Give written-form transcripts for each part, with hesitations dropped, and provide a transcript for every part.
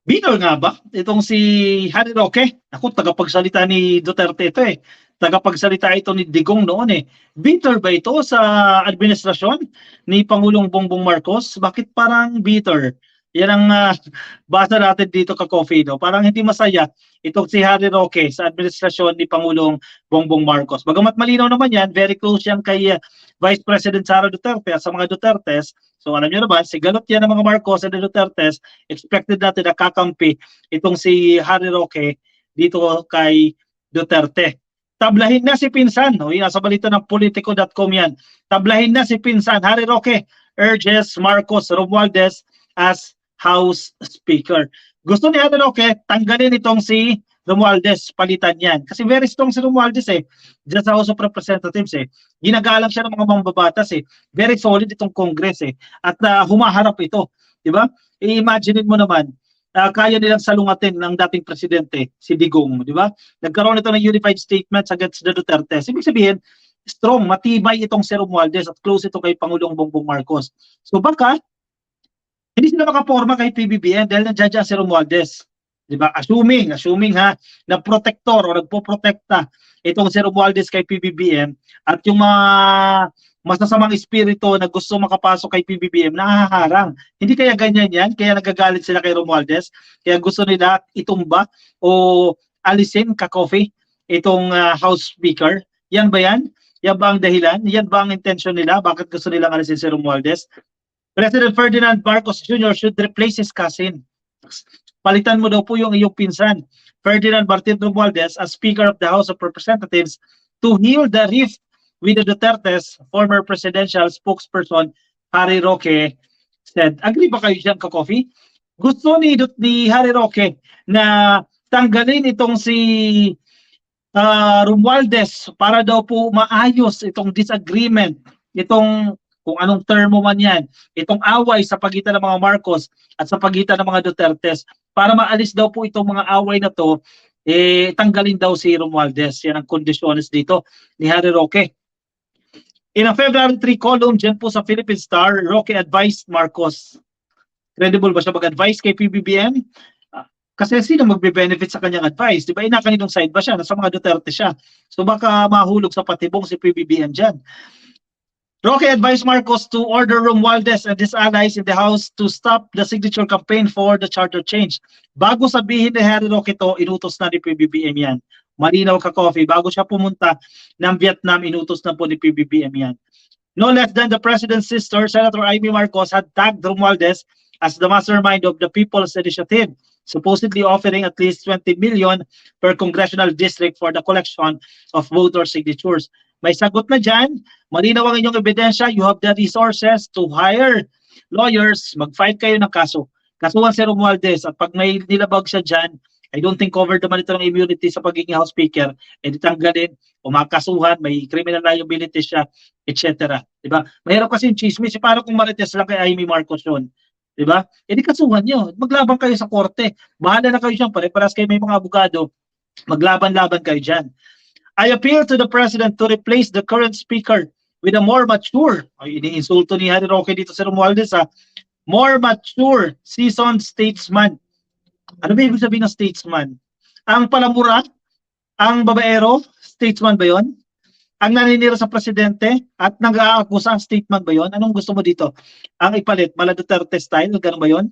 Bitter nga ba? Itong si Harry Roque. Ako, tagapagsalita ni Duterte ito eh. Tagapagsalita ito ni Digong noon eh. Bitter ba ito sa administrasyon ni Pangulong Bongbong Marcos? Bakit parang bitter? Yan ang basa natin dito ka-coffee. No? Parang hindi masaya itong si Harry Roque sa administrasyon ni Pangulong Bongbong Marcos. Bagamat malinaw naman yan, very close yan kay Vice President Sara Duterte at sa mga Dutertes. So alam niyo naman, si galot yan ng mga Marcos at Dutertes, expected natin na kakampi itong si Harry Roque dito kay Duterte. Tablahin na si Pinsan, no? Yung nasa balita ng politico.com yan. Tablahin na si Pinsan, Harry Roque urges Marcos Romualdez as House Speaker. Gusto ni Harry Roque, tanggalin itong si Romualdez, palitan yan. Kasi very strong si Romualdez eh. Diyan sa House of Representatives eh. Ginagalang siya ng mga mambabatas eh. Very solid itong Congress eh. At humaharap ito. Diba? I-imagine mo naman, kaya nilang salungatin ng dating presidente, si Digong. Diba? Nagkaroon ito ng unified statements against the Duterte. Ibig sabihin, strong, matibay itong si Romualdez at close ito kay Pangulong Bongbong Marcos. So baka, hindi sila makaporma kay PBBM dahil nandiyan si Romualdez. Diba? Assuming ha, na protector o nagpoprotekta itong si Romualdez kay PBBM at yung mga masasamang espiritu na gusto makapasok kay PBBM nahaharang. Hindi kaya ganyan yan? Kaya nagagalit sila kay Romualdez? Kaya gusto nila itumba o alisin ka-coffee itong House Speaker? Yan ba yan? Yan ba ang dahilan? Yan ba ang intention nila? Bakit gusto nilang alisin si Romualdez? President Ferdinand Marcos Jr. should replace his cousin. Palitan mo daw po yung iyong pinsan, Ferdinand Martin Romualdez, as Speaker of the House of Representatives to heal the rift with the Dutertes. Former presidential spokesperson Harry Roque said. Agree ba kayo dyan, ka-coffee? Gusto ni Harry Roque na tanggalin itong si Romualdez para daw po maayos itong disagreement, itong kung anong termo man yan, itong away sa pagitan ng mga Marcos at sa pagitan ng mga Dutertes, para maalis daw po itong mga away na to, tanggalin daw si Romualdez. Yan ang kondisyones dito ni Harry Roque. In a February 3 column dyan po sa Philippine Star, Roque advised Marcos. Credible ba siya mag-advise kay PBBM? Kasi sino magbe-benefit sa kanyang advice? Diba, inakanitong side ba siya? Nasa mga Duterte siya. So baka mahulog sa patibong si PBBM dyan. Roque advised Marcos to order Romualdez and his allies in the House to stop the signature campaign for the charter change. Bago sabihin ni Harry Roque ito, inutos na ni PBBM yan. Malinaw ka-coffee. Bago siya pumunta ng Vietnam, inutos na po ni PBBM yan. No less than the President's sister, Senator Amy Marcos, had tagged Romualdez as the mastermind of the People's Initiative, supposedly offering at least 20 million per congressional district for the collection of voter signatures. May sagot na dyan, malinaw ang inyong ebidensya, you have the resources to hire lawyers, mag-file kayo ng kaso. Kasuhan si Romualdez at pag may nilabag siya dyan, I don't think covered naman ito ng immunity sa pagiging House Speaker, ditanggalin, o makasuhan, may criminal liability siya, etc. Diba? Mahirap kasi yung chismis, parang kung marites lang kay Amy Marcos yun. Diba? Di kasuhan nyo, maglaban kayo sa korte, bahala na kayo dyan, pare-paras kayo may mga abogado, maglaban-laban kayo dyan. I appeal to the President to replace the current Speaker with a more mature, ini-insulto ni Harry Roque dito sa Romualdez more mature, seasoned statesman. Ano ba ibig sabihin ng statesman? Ang palamura, ang babaero, statesman ba yon? Ang naninira sa presidente at nag-aakusa, statement ba yon? Anong gusto mo dito? Ang ipalit, mala Duterte style, gano'n ba yon?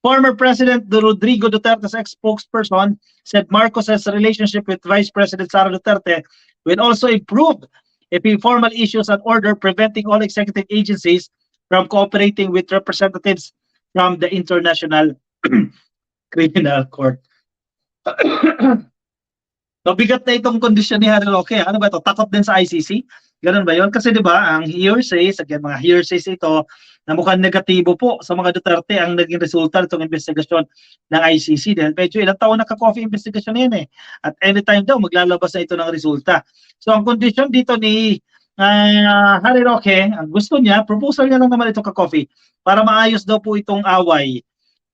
Former President Rodrigo Duterte's ex-spokesperson said Marcos's relationship with Vice President Sara Duterte will also improve if he formal issues an order preventing all executive agencies from cooperating with representatives from the International Criminal Court. So, bigat na itong kondisyon ni Harry Roque. Ano ba ito? Takot din sa ICC? Ganun ba yun? Kasi di ba ang hearsays, again, mga hearsays ito, na mukhang negatibo po sa mga Duterte ang naging resulta itong investigasyon ng ICC. Dahil medyo ilang taon naka-coffee investigasyon na yan eh. At anytime daw, maglalabas na ito ng resulta. So, ang kondisyon dito ni Harry Roque, ang gusto niya, proposal niya lang naman ito ka-coffee, para maayos daw po itong away,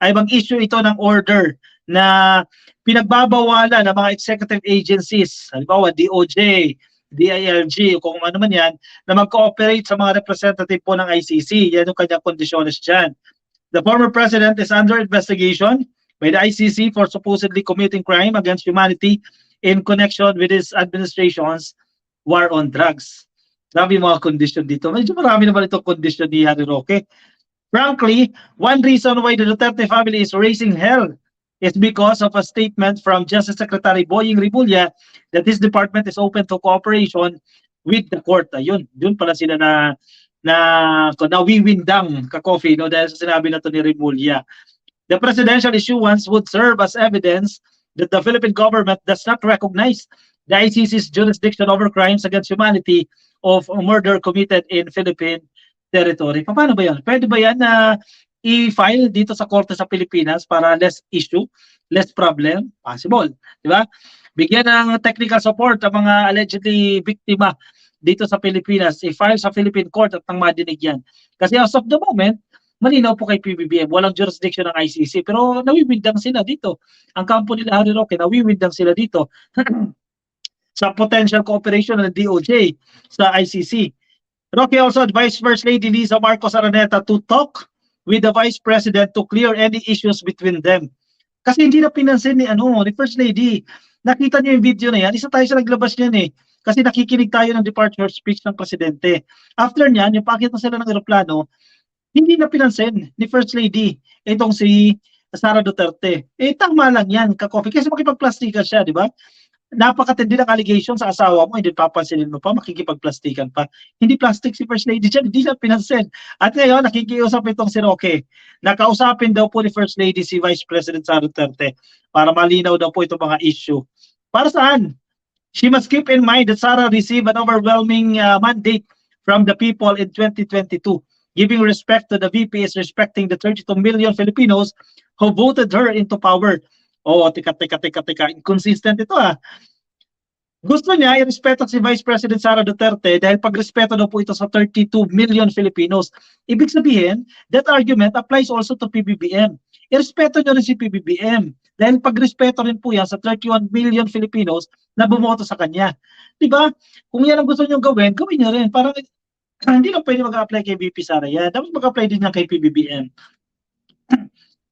ay mag-issue ito ng order na pinagbabawalan ng mga executive agencies, halimbawa DOJ, DILG, kung ano man yan, na mag-cooperate sa mga representative po ng ICC. Yan yung kanyang kondisyones dyan. The former president is under investigation by the ICC for supposedly committing crime against humanity in connection with his administration's war on drugs. Grabe yung mga condition dito. Medyo marami naman itong condition ni Harry Roque. Frankly, one reason why the Duterte family is raising hell is because of a statement from Justice Secretary Boying Rimulya that his department is open to cooperation with the court. Ayun, yun pala sila nawiwindang ka-coffee, no, dahil sa sinabi na to ni Rimulya. The presidential issuance would serve as evidence that the Philippine government does not recognize the ICC's jurisdiction over crimes against humanity of murder committed in Philippine territory. Paano ba yan? Pwede ba yan na i-file dito sa korte sa Pilipinas para less issue, less problem? Possible. Di ba? Bigyan ng technical support ang mga allegedly biktima dito sa Pilipinas. I-file sa Philippine court at nang madinig yan. Kasi as of the moment, malinaw po kay PBBM, walang jurisdiction ng ICC, pero nawiwindang sila dito. Ang kampo nila Harry Roque, nawiwindang sila dito sa potential cooperation ng DOJ sa ICC. Roque also advised First Lady Liza Marcos Araneta to talk with the Vice President to clear any issues between them. Kasi hindi na pinansin ni First Lady. Nakita niyo yung video na yan, isa tayo sa naglabas niyan eh. Kasi nakikinig tayo ng departure speech ng Presidente. After niyan, yung pakita sila ng eroplano, hindi na pinansin ni First Lady itong si Sara Duterte. Eh, tama lang yan, ka-coffee. Kasi makipagplastikan siya, di ba? Napakatindi ng allegation sa asawa mo, hindi papansinin mo pa, makikipagplastikan pa. Hindi plastic si First Lady dyan, hindi siya pinansin. At ngayon, nakikiusap itong si Roque. Nakausapin daw po ni First Lady si Vice President Sara Duterte para malinaw daw po itong mga issue. Para saan? She must keep in mind that Sara received an overwhelming mandate from the people in 2022. Giving respect to the VP is respecting the 32 million Filipinos who voted her into power. Oh, tika. Inconsistent ito ah. Gusto niya i-respeto si Vice President Sara Duterte dahil pag-respeto daw po ito sa 32 million Filipinos. Ibig sabihin, that argument applies also to PBBM. I-respeto niyo rin si PBBM dahil pag-respeto rin po yan sa 31 million Filipinos na bumoto sa kanya. Diba? Kung yan ang gusto niyo gawin, gawin niyo rin. Parang hindi lang pwede mag-apply kay VP Sara yan. Dapat mag-apply din yan kay PBBM.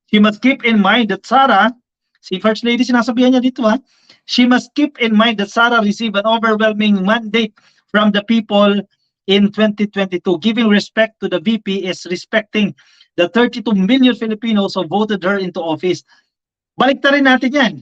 She must keep in mind that Sara, si First Lady sinasabihan niya dito ha, she must keep in mind that Sara received an overwhelming mandate from the people in 2022. Giving respect to the VP is respecting the 32 million Filipinos who voted her into office. Baliktarin natin yan.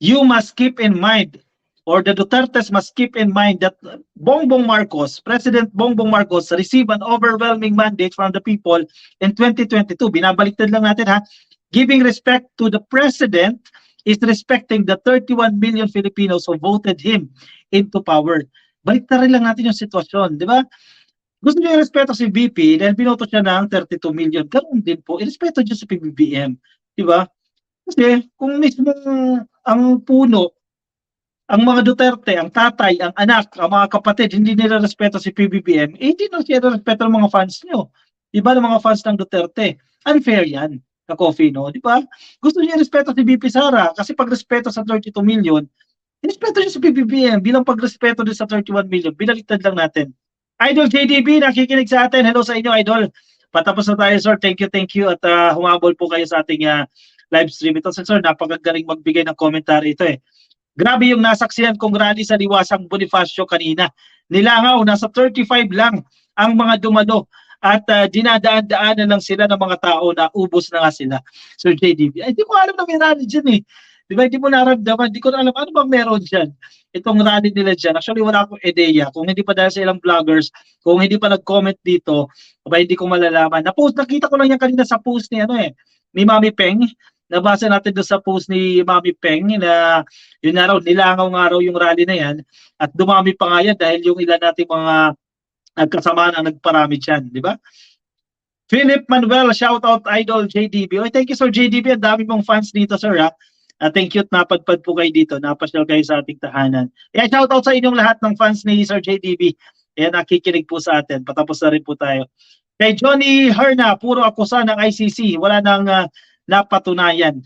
You must keep in mind, or the Dutertes must keep in mind that President Bongbong Marcos received an overwhelming mandate from the people in 2022. Binabaliktad lang natin ha. Giving respect to the President is respecting the 31 million Filipinos who voted him into power. Baliktarin lang natin yung sitwasyon, di ba? Gusto niyo i-respeto si VP dahil binoto siya ng 32 million. Ganoon din po, i-respeto niyo si PBBM, di ba? Kasi kung mismo ang puno, ang mga Duterte, ang tatay, ang anak, ang mga kapatid, hindi nila respeto si PBBM, eh hindi na siya respeto ng mga fans niyo. Di ba, ng mga fans ng Duterte? Unfair yan, ka-coffee, no? Di ba? Gusto niya respeto si VP Sara kasi pag respeto sa 32 million, respeto niya si PBBM bilang pagrespeto din sa 31 million. Binaliktad lang natin. Idol JDB, nakikinig sa atin. Hello sa inyo, Idol. Patapos na tayo, sir. Thank you. At humabol po kayo sa ating live stream. Ito, sir, napakagaling magbigay ng komentary ito eh. Grabe yung nasaksihan kong rally sa Liwasang Bonifacio kanina. Nilangaw, nasa 35 lang ang mga dumalo at dinadaan-daanan lang sila ng mga tao na ubos na nga sila. Sir JDB, ay di ko alam na may rally dyan eh. Di ba, hindi mo naramdaman, di ko na alam ano bang meron dyan. Itong rally nila dyan. Actually, wala akong ideya. Kung hindi pa dahil sa ilang vloggers, kung hindi pa nag-comment dito, ba hindi ko malalaman. Nakita ko lang yan kanina sa post ni ni Mami Peng. Nabasa natin doon sa post ni Mami Peng na yun na raw, nilangaw nga raw yung rally na yan at dumami pa nga yan dahil yung ilan nating mga nagkasamaan ang nagparami dyan, di ba? Philip Manuel, shout out Idol JDB. Oy, thank you sir JDB, ang dami mong fans dito sir ha. Thank you at napadpad po kayo dito, napasyal kayo sa ating tahanan. Shout out sa inyong lahat ng fans ni Sir JDB. Ayan, nakikinig po sa atin. Patapos na rin po tayo. Kay Johnny Herna, puro akusa ng ICC. Wala nang napatunayan.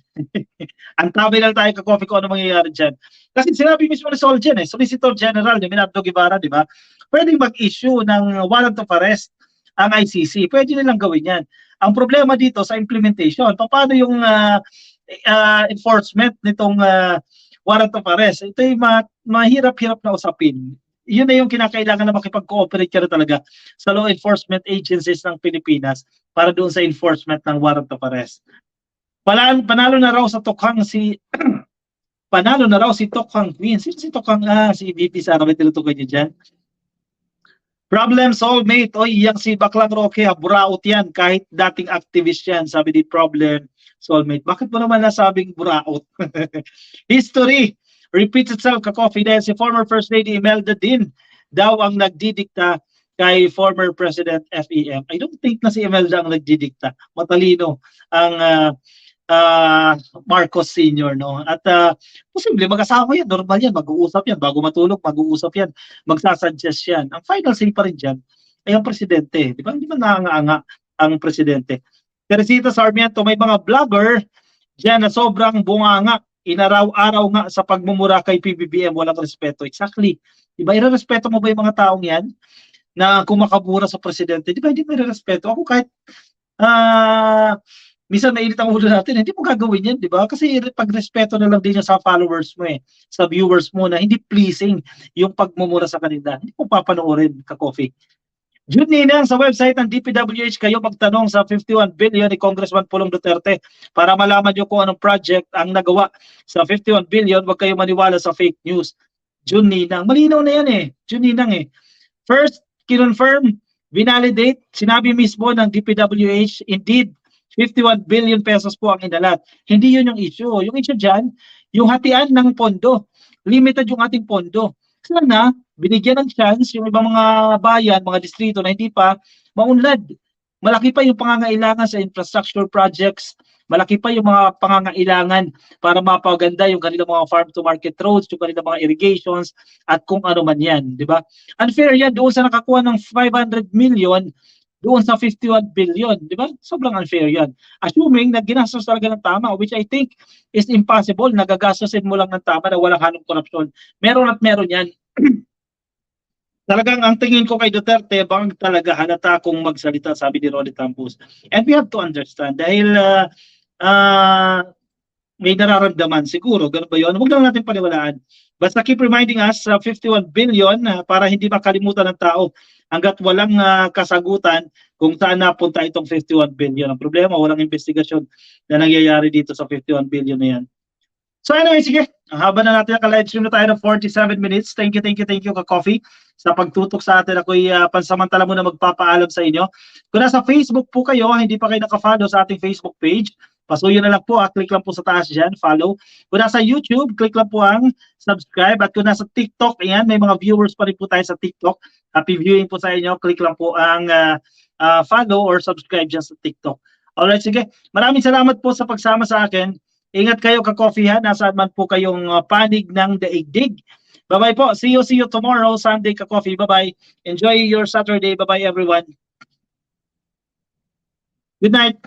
Ang tabi lang tayo ka-coffee ko ano mangyayari dyan. Kasi sinabi mismo ni Solgen Solicitor General ni Minardo Guevara, di ba? Pwedeng mag-issue ng warrant of arrest ang ICC. Pwede nilang gawin yan. Ang problema dito sa implementation, paano yung enforcement nitong warrant of arrest. Ito yung mahirap-hirap na usapin. Yun na yung kinakailangan na makipag-cooperate ka na talaga sa law enforcement agencies ng Pilipinas para doon sa enforcement ng warrant of arrest. Panalo na raw sa Tokhang si panalo na raw si Tokhang Queen. Sino si Tokhang? Si VP Sara, may tinutukoy niyo dyan. Problem soulmate. Oy, yang si Baklang Roque, buraot yan. Kahit dating activist yan, sabi ni Problem soulmate. Bakit mo naman nasabing buraot? History repeats itself, ka-coffee, dahil si former First Lady Imelda din daw ang nagdidikta kay former President FEM. I don't think na si Imelda ang nagdidikta. Matalino ang Marcos Sr. No? At posible mag-asawa yan, normal yan, mag-uusap yan, bago matulog, mag-uusap yan, magsasuggest yan. Ang final say pa rin dyan ay ang presidente. Di ba? Hindi man nanganganga ang presidente. Teresita Sarmiento, may mga vlogger dyan na sobrang bunganga, inaraw-araw nga sa pagmumura kay PBBM, walang respeto. Exactly. Di ba? Irerespeto mo ba yung mga taong yan na kumakabura sa presidente? Di ba? Hindi mo irerespeto. Ako kahit minsan mainit ang ulo natin, hindi mo gagawin yan, di ba? Kasi pagrespeto na lang din yan sa followers mo sa viewers mo na hindi pleasing yung pagmumura sa kanila. Hindi mo papanoorin, ka-coffee. June Ninang, sa website ng DPWH, kayo magtanong sa 51 billion ni Congressman Pulong Duterte para malaman nyo kung anong project ang nagawa sa 51 billion. Huwag kayo maniwala sa fake news. June Ninang, malinaw na yan June Ninang First, kinonfirm, vinalidate, sinabi mismo ng DPWH, indeed, 51 billion pesos po ang inalat. Hindi yun yung issue. Yung issue dyan, yung hatian ng pondo. Limited yung ating pondo. Sana, binigyan ng chance yung ibang mga bayan, mga distrito na hindi pa maunlad. Malaki pa yung pangangailangan sa infrastructure projects. Malaki pa yung mga pangangailangan para mapaganda yung kanilang mga farm-to-market roads, yung kanilang mga irrigations, at kung ano man yan. Di ba? Unfair yan doon sa nakakuha ng 500 million doon sa 51 billion, di ba? Sobrang unfair yan. Assuming na ginastos talaga ng tama, which I think is impossible, nagagastosin mo lang ng tama na walang halong korupsyon. Meron at meron yan. Talagang ang tingin ko kay Duterte, bang talaga halata kung magsalita, sabi ni Rolly Campos. And we have to understand, dahil may nararamdaman siguro, ganun ba yun? Huwag lang natin paniwalaan. Basta keep reminding us, 51 billion para hindi makalimutan ng tao hanggat walang kasagutan kung saan napunta itong 51 billion. Ang problema, walang investigasyon na nangyayari dito sa 51 billion na yan. So anyway, sige, ang haba na natin, naka-livestream na tayo ng 47 minutes. Thank you, ka-coffee, sa pagtutok sa atin. Ako'y pansamantala muna magpapaalam sa inyo. Kung nasa Facebook po kayo, hindi pa kayo naka-follow sa ating Facebook page, pasuyo na lang po, click lang po sa taas dyan, follow. Kung nasa YouTube, click lang po ang subscribe. At kung nasa TikTok, ayan, may mga viewers pa rin po tayo sa TikTok. Happy viewing po sa inyo, click lang po ang follow or subscribe dyan sa TikTok. Alright, sige. Maraming salamat po sa pagsama sa akin. Ingat kayo, ka-coffee, nasaan man po kayong panig ng daigdig. Bye-bye po. See you tomorrow, Sunday, ka-coffee. Bye-bye. Enjoy your Saturday. Bye-bye, everyone. Good night.